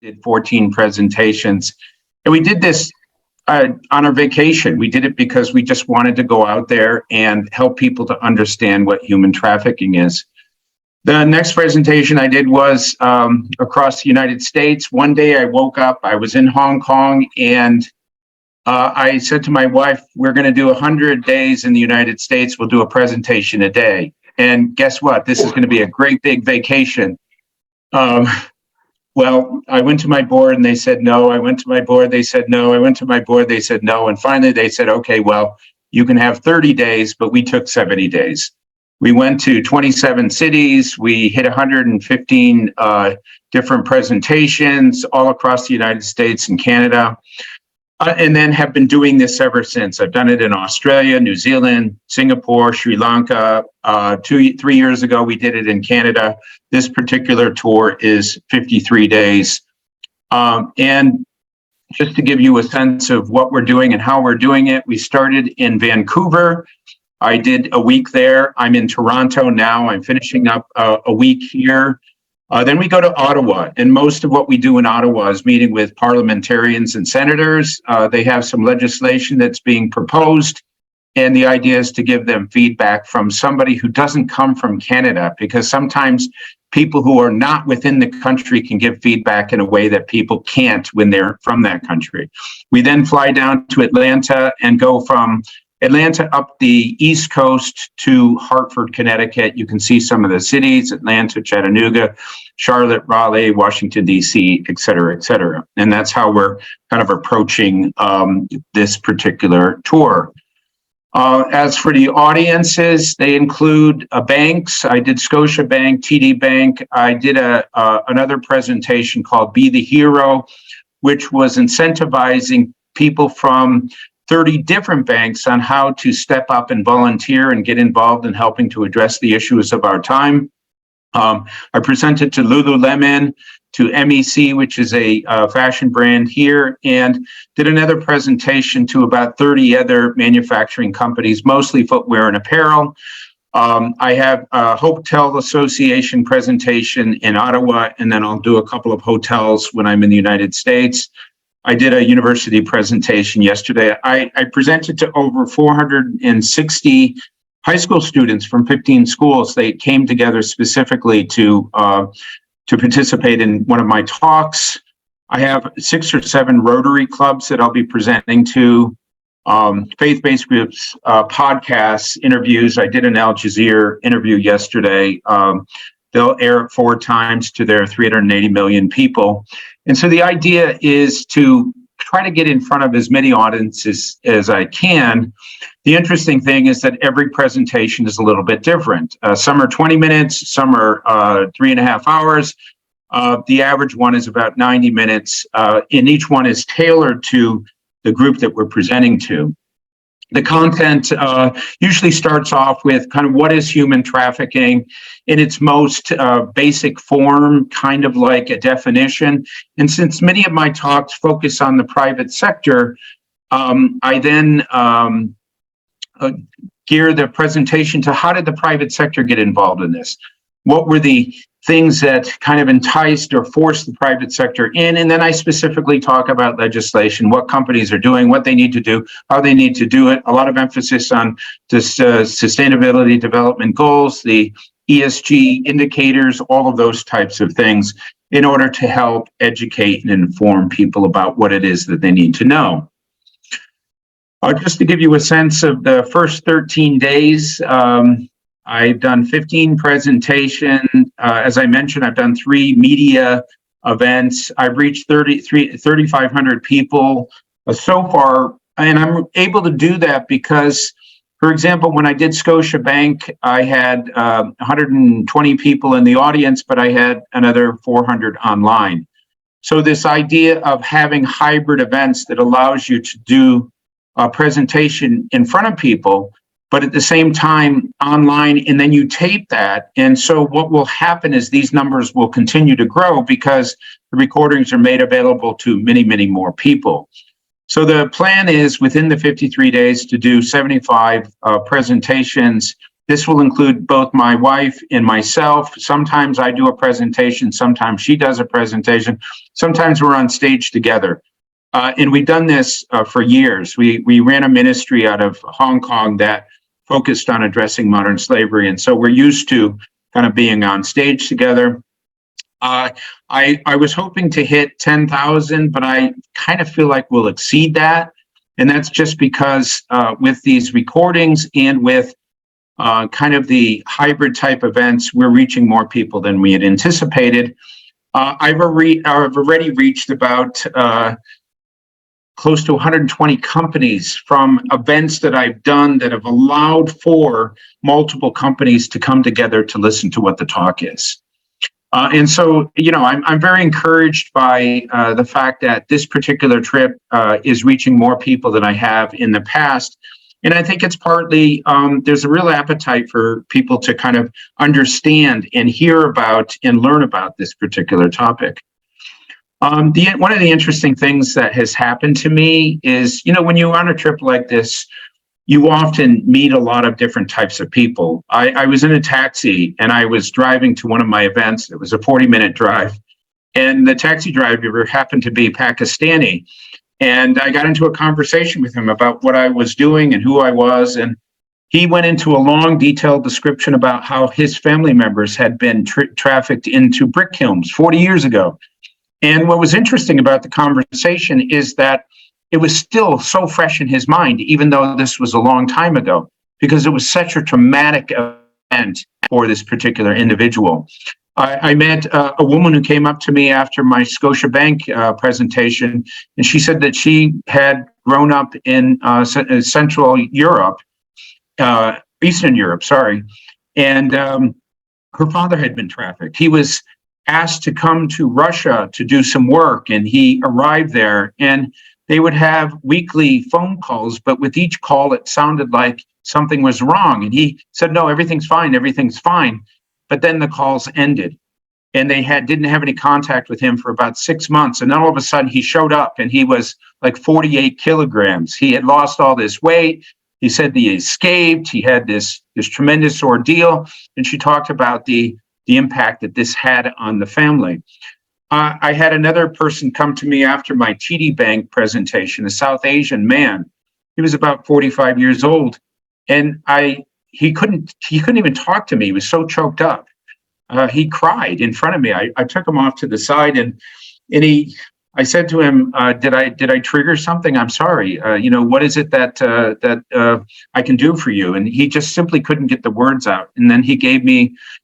did 14 presentations. And we did this on our vacation. We did it because we just wanted to go out there and help people to understand what human trafficking is. The next presentation I did was across the United States. One day I woke up, I was in Hong Kong, and I said to my wife, we're going to do 100 days in the United States. We'll do a presentation a day. And guess what? This is going to be a great big vacation. Well, I went to my board and they said no. I went to my board, they said no. I went to my board, they said no. And finally they said, okay, well, you can have 30 days, but we took 70 days. We went to 27 cities. We hit 115 different presentations all across the United States and Canada. And then have been doing this ever since. I've done it in Australia, New Zealand, Singapore, Sri Lanka. 3 years ago, we did it in Canada. This particular tour is 53 days. And just to give you a sense of what we're doing and how we're doing it, we started in Vancouver. I did a week there. I'm in Toronto now. I'm finishing up a week here. Then we go to Ottawa, and most of what we do in Ottawa is meeting with parliamentarians and senators. They have some legislation that's being proposed, and the idea is to give them feedback from somebody who doesn't come from Canada, because sometimes people who are not within the country can give feedback in a way that people can't when they're from that country. We then fly down to Atlanta and go from Atlanta up the East Coast to Hartford, Connecticut. You can see some of the cities: Atlanta, Chattanooga, Charlotte, Raleigh, Washington, D.C., et cetera, et cetera. And that's how we're kind of approaching this particular tour. As for the audiences, they include banks. I did Scotiabank, TD Bank. I did another presentation called Be the Hero, which was incentivizing people from 30 different banks on how to step up and volunteer and get involved in helping to address the issues of our time. I presented to Lululemon, to MEC, which is a fashion brand here, and did another presentation to about 30 other manufacturing companies, mostly footwear and apparel. I have a Hotel Association presentation in Ottawa, and then I'll do a couple of hotels when I'm in the United States. I did a university presentation yesterday. I presented to over 460 high school students from 15 schools. They came together specifically to participate in one of my talks. I have 6 or 7 Rotary clubs that I'll be presenting to, faith-based groups, podcasts, interviews. I did an Al Jazeera interview yesterday. They'll air it 4 times to their 380 million people. And so the idea is to try to get in front of as many audiences as I can. The interesting thing is that every presentation is a little bit different. Some are 20 minutes, some are 3.5 hours. The average one is about 90 minutes, and each one is tailored to the group that we're presenting to. The content usually starts off with kind of what is human trafficking in its most basic form, kind of like a definition. And since many of my talks focus on the private sector, I then gear the presentation to how did the private sector get involved in this? What were the things that kind of enticed or forced the private sector in? And then I specifically talk about legislation, what companies are doing, what they need to do, how they need to do it. A lot of emphasis on this sustainability development goals, the ESG indicators, all of those types of things in order to help educate and inform people about what it is that they need to know. Just to give you a sense of the first 13 days, I've done 15 presentations. As I mentioned, I've done 3 media events. I've reached 3,500 people so far. And I'm able to do that because, for example, when I did Scotiabank, I had 120 people in the audience, but I had another 400 online. So this idea of having hybrid events that allows you to do a presentation in front of people, but at the same time online, and then you tape that. And so what will happen is these numbers will continue to grow because the recordings are made available to many, many more people. So the plan is within the 53 days to do 75 presentations This will include both my wife and myself. Sometimes I do a presentation, sometimes she does a presentation, sometimes we're on stage together. And we've done this for years. We ran a ministry out of Hong Kong that focused on addressing modern slavery. And so we're used to kind of being on stage together. I was hoping to hit 10,000, but I kind of feel like we'll exceed that. And that's just because with these recordings and with kind of the hybrid type events, we're reaching more people than we had anticipated. I've already reached about close to 120 companies from events that I've done that have allowed for multiple companies to come together to listen to what the talk is. And so, I'm very encouraged by the fact that this particular trip is reaching more people than I have in the past. And I think it's partly, there's a real appetite for people to kind of understand and hear about and learn about this particular topic. One of the interesting things that has happened to me is, when you're on a trip like this, you often meet a lot of different types of people. I was in a taxi and I was driving to one of my events. It was a 40-minute drive. And the taxi driver happened to be Pakistani. And I got into a conversation with him about what I was doing and who I was. And he went into a long, detailed description about how his family members had been trafficked into brick kilns 40 years ago. And what was interesting about the conversation is that it was still so fresh in his mind, even though this was a long time ago, because it was such a traumatic event for this particular individual. I met a woman who came up to me after my Scotiabank presentation, and she said that she had grown up in Central Europe, Eastern Europe, sorry, and her father had been trafficked. He was asked to come to Russia to do some work, and he arrived there, and they would have weekly phone calls, but with each call, it sounded like something was wrong. And he said, no, everything's fine, everything's fine. But then the calls ended and they didn't have any contact with him for about 6 months. And then all of a sudden he showed up and he was like 48 kilograms. He had lost all this weight. He said he escaped. He had this tremendous ordeal. And she talked about the impact that this had on the family. I had another person come to me after my TD Bank presentation, a South Asian man. He was about 45 years old, and he couldn't even talk to me. He was so choked up. He cried in front of me. I took him off to the side, and I said to him, "Did I trigger something? I'm sorry. What is it that I can do for you?" And he just simply couldn't get the words out. And then he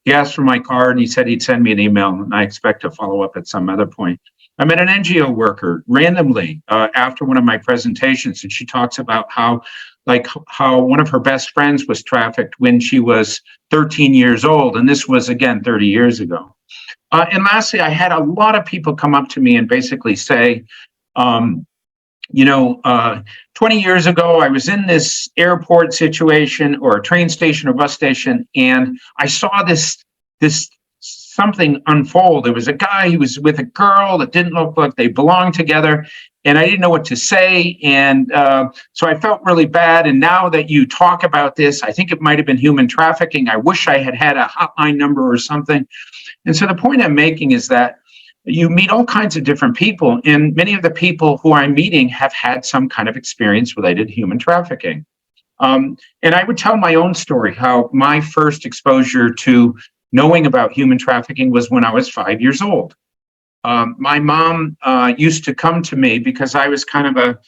asked for my card, and he said he'd send me an email, and I expect to follow up at some other point. I met an NGO worker randomly after one of my presentations, and she talks about how one of her best friends was trafficked when she was 13 years old, and this was again 30 years ago. And lastly, I had a lot of people come up to me and basically say, 20 years ago, I was in this airport situation or a train station or bus station, and I saw this something unfold. There was a guy who was with a girl that didn't look like they belonged together, and I didn't know what to say. And so I felt really bad. And now that you talk about this, I think it might have been human trafficking. I wish I had a hotline number or something. And so the point I'm making is that you meet all kinds of different people, and many of the people who I'm meeting have had some kind of experience related to human trafficking. And I would tell my own story, how my first exposure to knowing about human trafficking was when I was 5 years old. My mom used to come to me because I was kind of a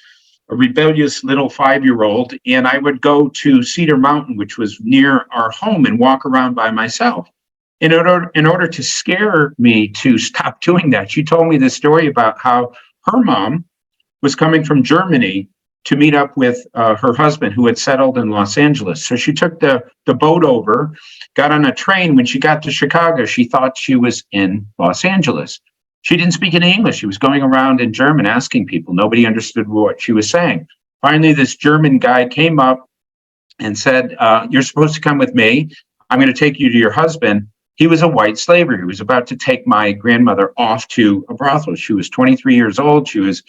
rebellious little 5-year-old, and I would go to Cedar Mountain, which was near our home, and walk around by myself. In order to scare me to stop doing that, she told me this story about how her mom was coming from Germany to meet up with her husband, who had settled in Los Angeles. So she took the boat over, got on a train. When she got to Chicago, she thought she was in Los Angeles. She didn't speak any English. She was going around in German asking people. Nobody understood what she was saying. Finally, this German guy came up and said, "You're supposed to come with me. I'm going to take you to your husband." He was a white slaver. He was about to take my grandmother off to a brothel. She was 23 years old. She was,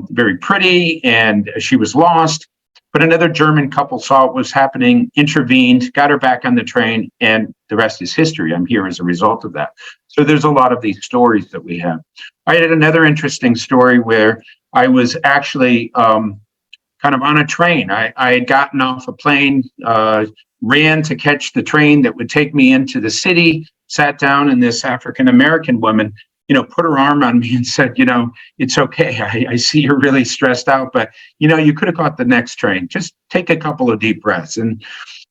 very pretty, and she was lost. But another German couple saw what was happening, intervened, got her back on the train, and the rest is history. I'm here as a result of that. So there's a lot of these stories that we have. I had another interesting story where I was actually kind of on a train. I had gotten off a plane, ran to catch the train that would take me into the city, sat down, and this African-American woman, put her arm on me and said, it's okay. I see you're really stressed out, but, you could have caught the next train. Just take a couple of deep breaths. And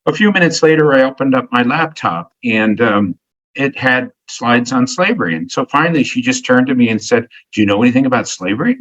a few minutes later, I opened up my laptop and it had slides on slavery. And so finally, she just turned to me and said, do you know anything about slavery?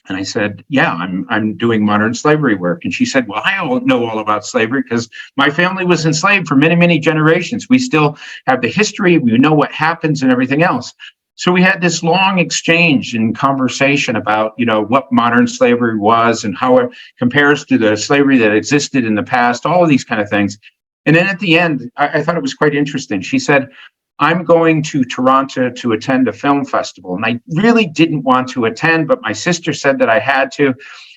And I said, yeah, I'm doing modern slavery work. And she said, well, I know all about slavery because my family was enslaved for many, many generations. We still have the history. We know what happens and everything else. So we had this long exchange and conversation about, what modern slavery was and how it compares to the slavery that existed in the past, all of these kind of things. And then at the end, I thought it was quite interesting. She said, I'm going to Toronto to attend a film festival. And I really didn't want to attend, but my sister said that I had to.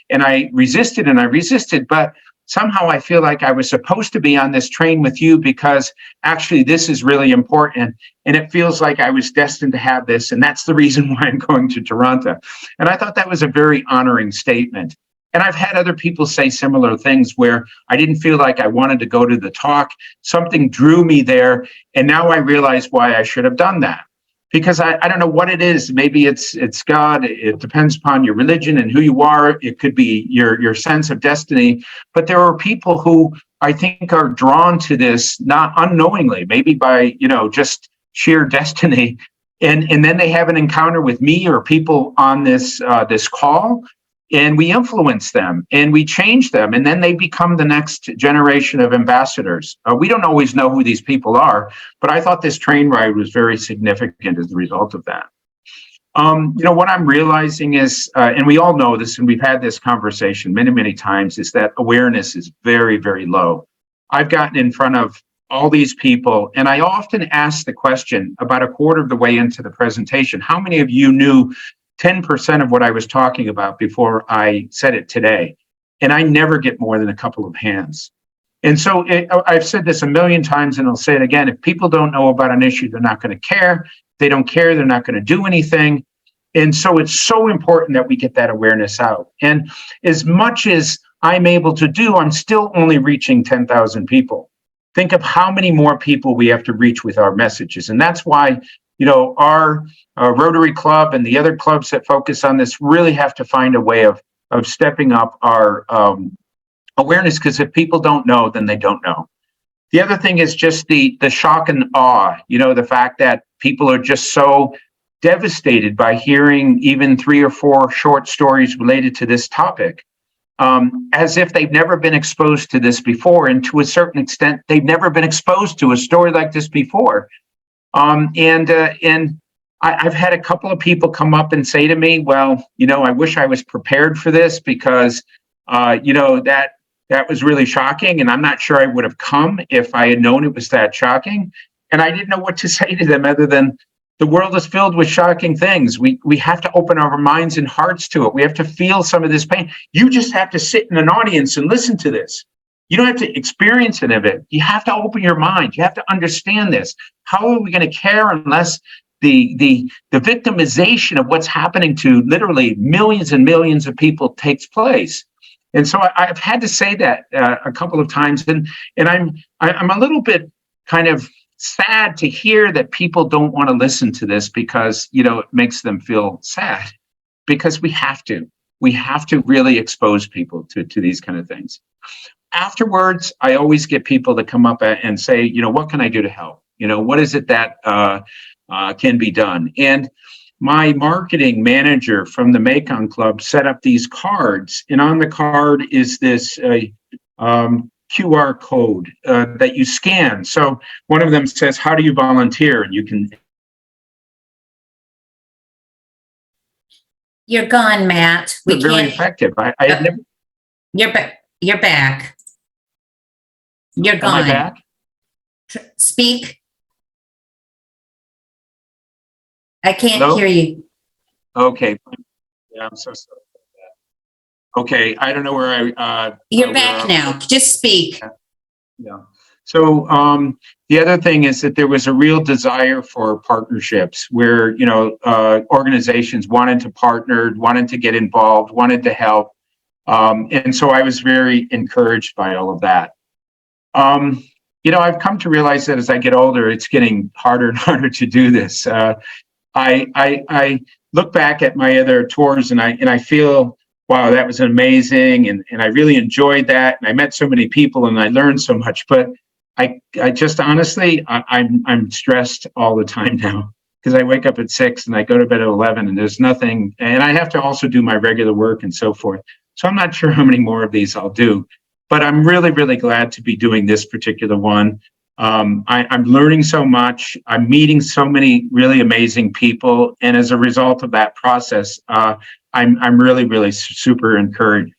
And I resisted and I resisted, but somehow I feel like I was supposed to be on this train with you because actually this is really important. And it feels like I was destined to have this. And that's the reason why I'm going to Toronto. And I thought that was a very honoring statement. And I've had other people say similar things where I didn't feel like I wanted to go to the talk. Something drew me there. And now I realize why I should have done that. Because I don't know what it is. Maybe it's God. It depends upon your religion and who you are. It could be your sense of destiny. But there are people who I think are drawn to this, not unknowingly, maybe by, just sheer destiny. And then they have an encounter with me or people on this call. And we influence them and we change them. And then they become the next generation of ambassadors. We don't always know who these people are, but I thought this train ride was very significant as a result of that. What I'm realizing is, and we all know this, and we've had this conversation many, many times, is that awareness is very, very low. I've gotten in front of all these people, and I often ask the question about a quarter of the way into the presentation, how many of you knew 10% of what I was talking about before I said it today? And I never get more than a couple of hands. And so I've said this a million times and I'll say it again. If people don't know about an issue, they're not going to care. If they don't care, they're not going to do anything. And so it's so important that we get that awareness out. And as much as I'm able to do, I'm still only reaching 10,000 people. Think of how many more people we have to reach with our messages. And that's why our Rotary Club and the other clubs that focus on this really have to find a way of stepping up our awareness, because if people don't know, then they don't know. The other thing is just the shock and awe, the fact that people are just so devastated by hearing even 3 or 4 short stories related to this topic, as if they've never been exposed to this before. And to a certain extent, they've never been exposed to a story like this before. And I've had a couple of people come up and say to me, well, I wish I was prepared for this because, that was really shocking. And I'm not sure I would have come if I had known it was that shocking. And I didn't know what to say to them other than the world is filled with shocking things. We have to open our minds and hearts to it. We have to feel some of this pain. You just have to sit in an audience and listen to this. You don't have to experience any of it. You have to open your mind. You have to understand this. How are we going to care unless the victimization of what's happening to literally millions and millions of people takes place? And so I've had to say that a couple of times, and I'm a little bit kind of sad to hear that people don't want to listen to this because it makes them feel sad, because we have to really expose people to these kind of things. Afterwards, I always get people to come up and say, what can I do to help? What is it that can be done? And my marketing manager from the Macon Club set up these cards. And on the card is this QR code that you scan. So one of them says, how do you volunteer? And you can. You're gone, Matt. We very can't. Effective. I have never. You're back. You're back. You're gone. Am I back? Speak. I can't hear you. Okay. Yeah, I'm so sorry Okay, I don't know where You're back now. Just speak. Yeah. So the other thing is that there was a real desire for partnerships where, organizations wanted to partner, wanted to get involved, wanted to help. And so I was very encouraged by all of that. I've come to realize that as I get older, it's getting harder and harder to do this. I look back at my other tours and I feel, wow, that was amazing. And I really enjoyed that. And I met so many people and I learned so much, but I just honestly, I'm stressed all the time now because I wake up at 6 and I go to bed at 11 and there's nothing, and I have to also do my regular work and so forth. So I'm not sure how many more of these I'll do, but I'm really, really glad to be doing this particular one. I'm learning so much. I'm meeting so many really amazing people. And as a result of that process, I'm really, really super encouraged.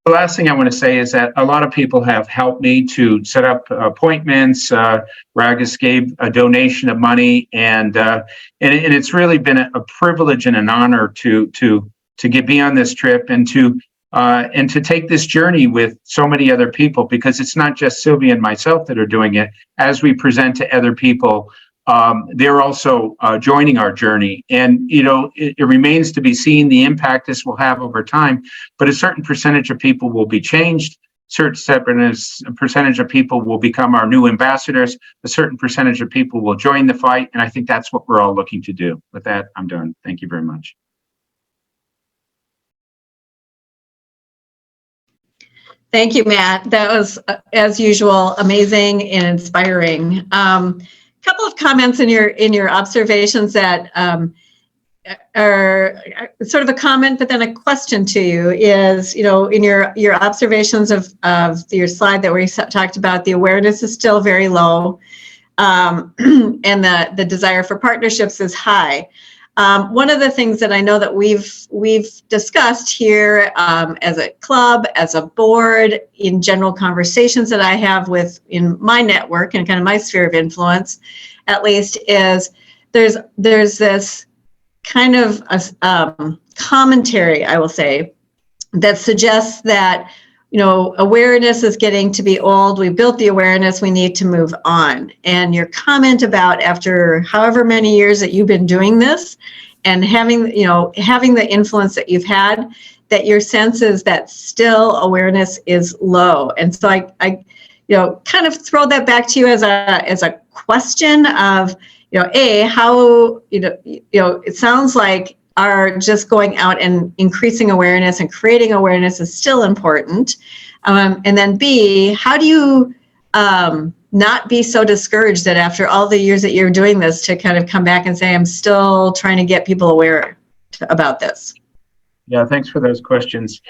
The last thing I want to say is that a lot of people have helped me to set up appointments. Ragus gave a donation of money, and it's really been a privilege and an honor to get me on this trip and to take this journey with so many other people, because it's not just Sylvia and myself that are doing it. As we present to other people, they're also joining our journey. And, it remains to be seen the impact this will have over time, but a certain percentage of people will be changed. Certain percentage of people will become our new ambassadors. A certain percentage of people will join the fight. And I think that's what we're all looking to do. With that, I'm done. Thank you very much. Thank you, Matt. That was, as usual, amazing and inspiring. Couple of comments in your observations that are sort of a comment, but then a question to you is, in your observations of your slide that we talked about, the awareness is still very low, and the desire for partnerships is high. One of the things that I know that we've discussed here as a club, as a board, in general conversations that I have in my network and kind of my sphere of influence, at least, is there's this kind of commentary, I will say, that suggests that awareness is getting to be old. We built the awareness. We need to move on. And your comment about after however many years that you've been doing this and having the influence that you've had, that your sense is that still awareness is low. And so I kind of throw that back to you as a question of, how, it sounds like are just going out and increasing awareness and creating awareness is still important. And then B, how do you not be so discouraged that after all the years that you're doing this to kind of come back and say, I'm still trying to get people aware about this? Yeah, thanks for those questions.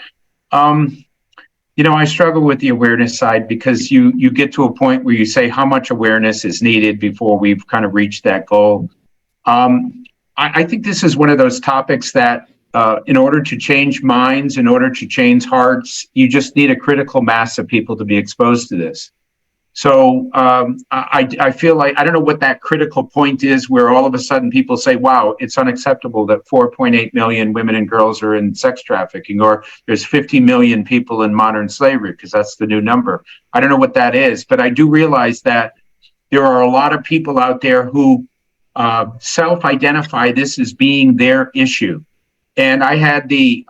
I struggle with the awareness side because you get to a point where you say how much awareness is needed before we've kind of reached that goal. I think this is one of those topics that in order to change minds, in order to change hearts, you just need a critical mass of people to be exposed to this. So I feel like, I don't know what that critical point is where all of a sudden people say, wow, it's unacceptable that 4.8 million women and girls are in sex trafficking, or there's 50 million people in modern slavery, because that's the new number. I don't know what that is, but I do realize that there are a lot of people out there who self-identify this as being their issue. And I had the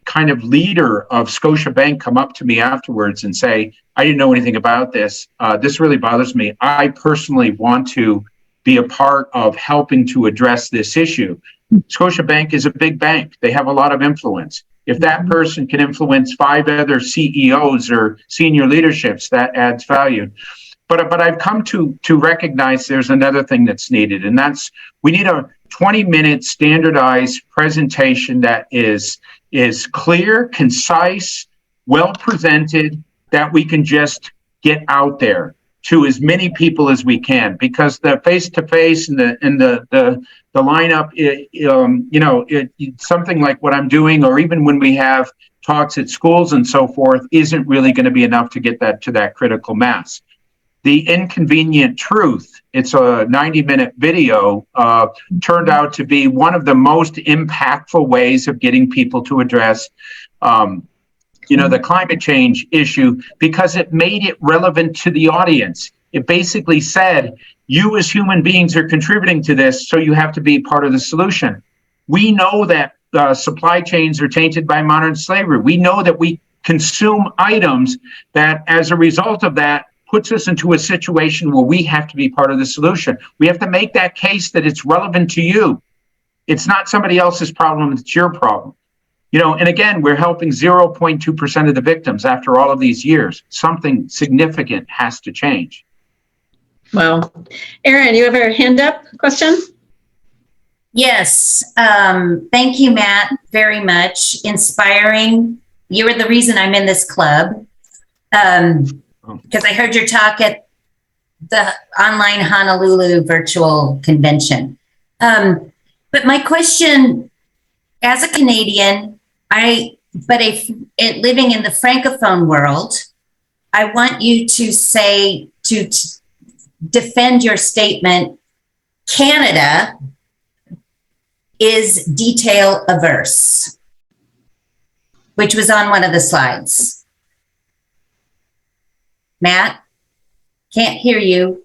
kind of leader of Scotiabank come up to me afterwards and say, I didn't know anything about this. This really bothers me. I personally want to be a part of helping to address this issue. Scotiabank is a big bank. They have a lot of influence. If that person can influence 5 other CEOs or senior leaderships, that adds value. But I've come to recognize there's another thing that's needed, and that's we need a 20-minute standardized presentation that is clear, concise, well presented, that we can just get out there to as many people as we can, because the face-to-face and the lineup, something like what I'm doing, or even when we have talks at schools and so forth, isn't really going to be enough to get that to that critical mass. The inconvenient truth It's a 90-minute video, turned out to be one of the most impactful ways of getting people to address, the climate change issue, because it made it relevant to the audience. It basically said, you as human beings are contributing to this, so you have to be part of the solution. We know that supply chains are tainted by modern slavery. We know that we consume items that, as a result of that, puts us into a situation where we have to be part of the solution. We have to make that case that it's relevant to you. It's not somebody else's problem, it's your problem. And again, we're helping 0.2% of the victims after all of these years. Something significant has to change. Well, Erin, you have a hand up question? Yes. Thank you, Matt, very much. Inspiring. You were the reason I'm in this club. Because I heard your talk at the online Honolulu virtual convention. But my question, as a Canadian, living in the Francophone world, I want you to say, to defend your statement, Canada is detail averse, which was on one of the slides. Matt, can't hear you.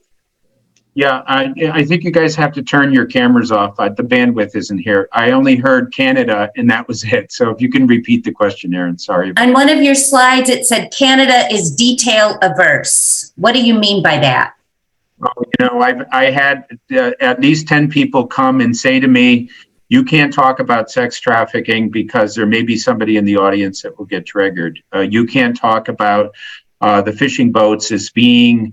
Yeah, I think you guys have to turn your cameras off. The bandwidth isn't here. I only heard Canada, and that was it. So if you can repeat the question, Erin, sorry. On one of your slides, it said Canada is detail averse. What do you mean by that? Well, I had at least 10 people come and say to me, you can't talk about sex trafficking because there may be somebody in the audience that will get triggered. You can't talk about the fishing boats as being,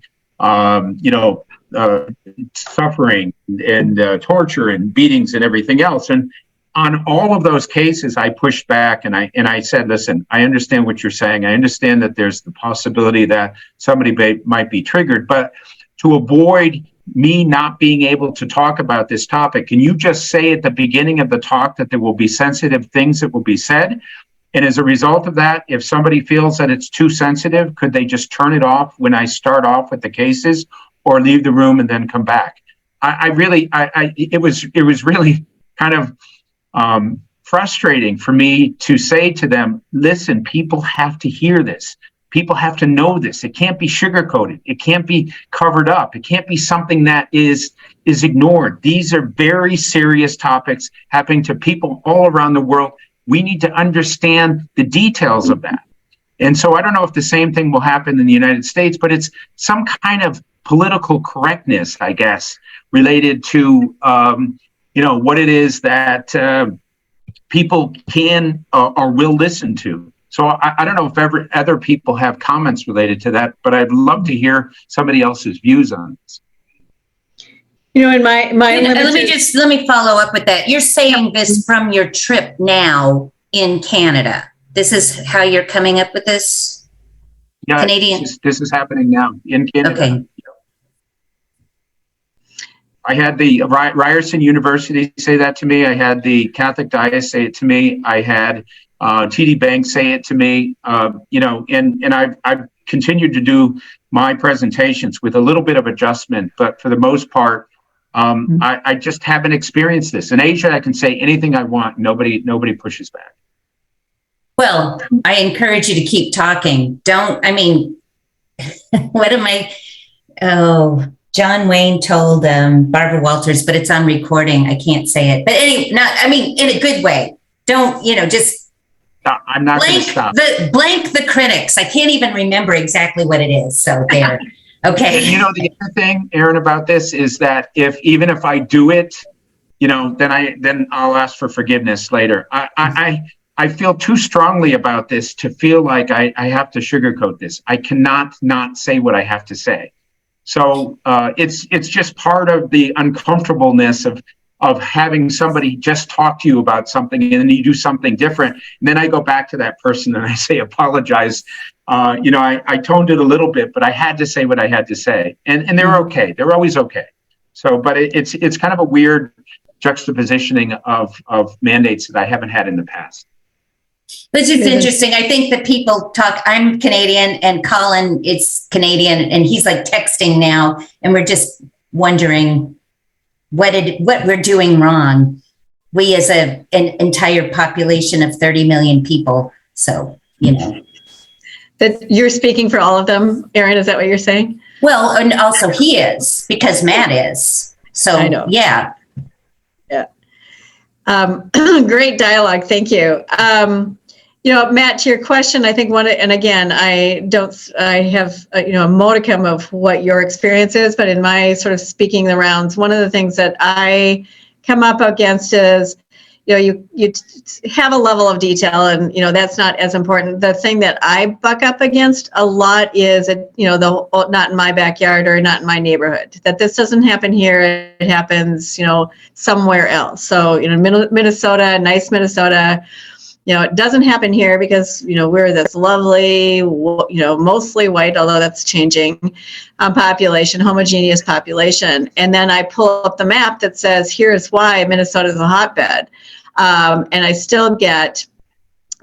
suffering and torture and beatings and everything else. And on all of those cases, I pushed back and I said, listen, I understand what you're saying. I understand that there's the possibility that somebody might be triggered, but to avoid me not being able to talk about this topic, can you just say at the beginning of the talk that there will be sensitive things that will be said? And as a result of that, if somebody feels that it's too sensitive, could they just turn it off when I start off with the cases, or leave the room and then come back? It was really kind of frustrating for me to say to them, listen, people have to hear this. People have to know this. It can't be sugarcoated. It can't be covered up. It can't be something that is ignored. These are very serious topics happening to people all around the world. We need to understand the details of that. And so I don't know if the same thing will happen in the United States, but it's some kind of political correctness, I guess, related to, what it is that people can or will listen to. So I don't know if other people have comments related to that, but I'd love to hear somebody else's views on this. In my limited... let me follow up with that. You're saying this from your trip now in Canada. This is how you're coming up with this? Yeah, Canadian. This is happening now in Canada. Okay. I had the Ryerson University say that to me. I had the Catholic Diocese say it to me. I had TD Bank say it to me. And I've continued to do my presentations with a little bit of adjustment, but for the most part, I just haven't experienced this. In Asia, I can say anything I want. Nobody pushes back. Well, I encourage you to keep talking. John Wayne told Barbara Walters, but it's on recording. I can't say it. But in a good way. Don't, just I'm not going to stop. Blank the critics. I can't even remember exactly what it is. So there. Okay. And the other thing, Erin, about this is that even if I do it, then I'll ask for forgiveness later. I feel too strongly about this to feel like I have to sugarcoat this. I cannot not say what I have to say. So it's just part of the uncomfortableness of having somebody just talk to you about something and then you do something different. And then I go back to that person and I say, apologize. I toned it a little bit, but I had to say what I had to say. And they're okay. They're always okay. So, but it's kind of a weird juxtapositioning of mandates that I haven't had in the past. This is interesting. I think that people talk, I'm Canadian and Colin is Canadian and he's like texting now and we're just wondering what we're doing wrong. We as an entire population of 30 million people. So, you know. That you're speaking for all of them, Erin, is that what you're saying? Well, and also he is, because Matt is. So, I know. yeah. Yeah. Great dialogue. Thank you. You know, Matt, to your question, I think and again, I have, you know, a modicum of what your experience is, but in my sort of speaking the rounds, one of the things that I come up against is, you know, you have a level of detail, and, you know, that's not as important. The thing that I buck up against a lot is, you know, not in my backyard or not in my neighborhood, that this doesn't happen here. It happens, you know, somewhere else. So, you know, Minnesota, nice Minnesota, you know, it doesn't happen here because, you know, we're this lovely, you know, mostly white, although that's changing, population, homogeneous population. And then I pull up the map that says, here's why Minnesota is a hotbed. And I still get,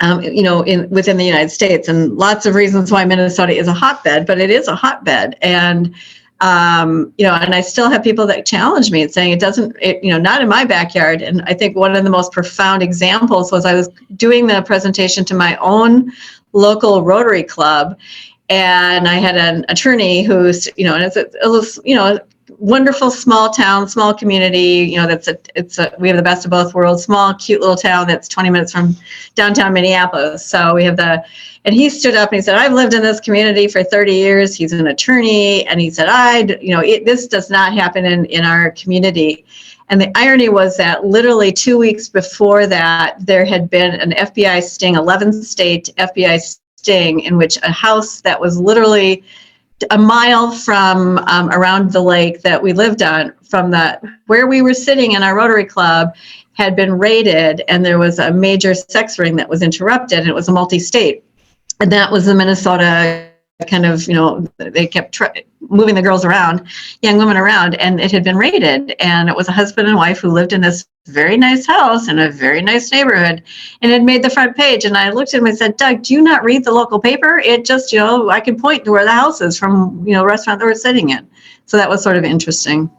you know, within the United States, and lots of reasons why Minnesota is a hotbed, but it is a hotbed. And, you know, and I still have people that challenge me and saying you know, not in my backyard. And I think one of the most profound examples was I was doing the presentation to my own local Rotary club, and I had an attorney who's, you know, and it's you know, wonderful small town, small community, you know, we have the best of both worlds, small, cute little town that's 20 minutes from downtown Minneapolis. So we have and he stood up and he said, I've lived in this community for 30 years. He's an attorney. And he said, you know, this does not happen in our community. And the irony was that literally 2 weeks before that, there had been an FBI sting, 11th state FBI sting, in which a house that was literally a mile from around the lake that we lived on, from where we were sitting in our Rotary Club, had been raided, and there was a major sex ring that was interrupted, and it was a multi-state. And that was the Minnesota kind of, you know, they kept moving the girls around, young women around, and it had been raided. And it was a husband and wife who lived in this very nice house in a very nice neighborhood, and it made the front page. And I looked at him and said, Doug, do you not read the local paper? It just, you know, I can point to where the house is from, you know, restaurant that we're sitting in. So that was sort of interesting.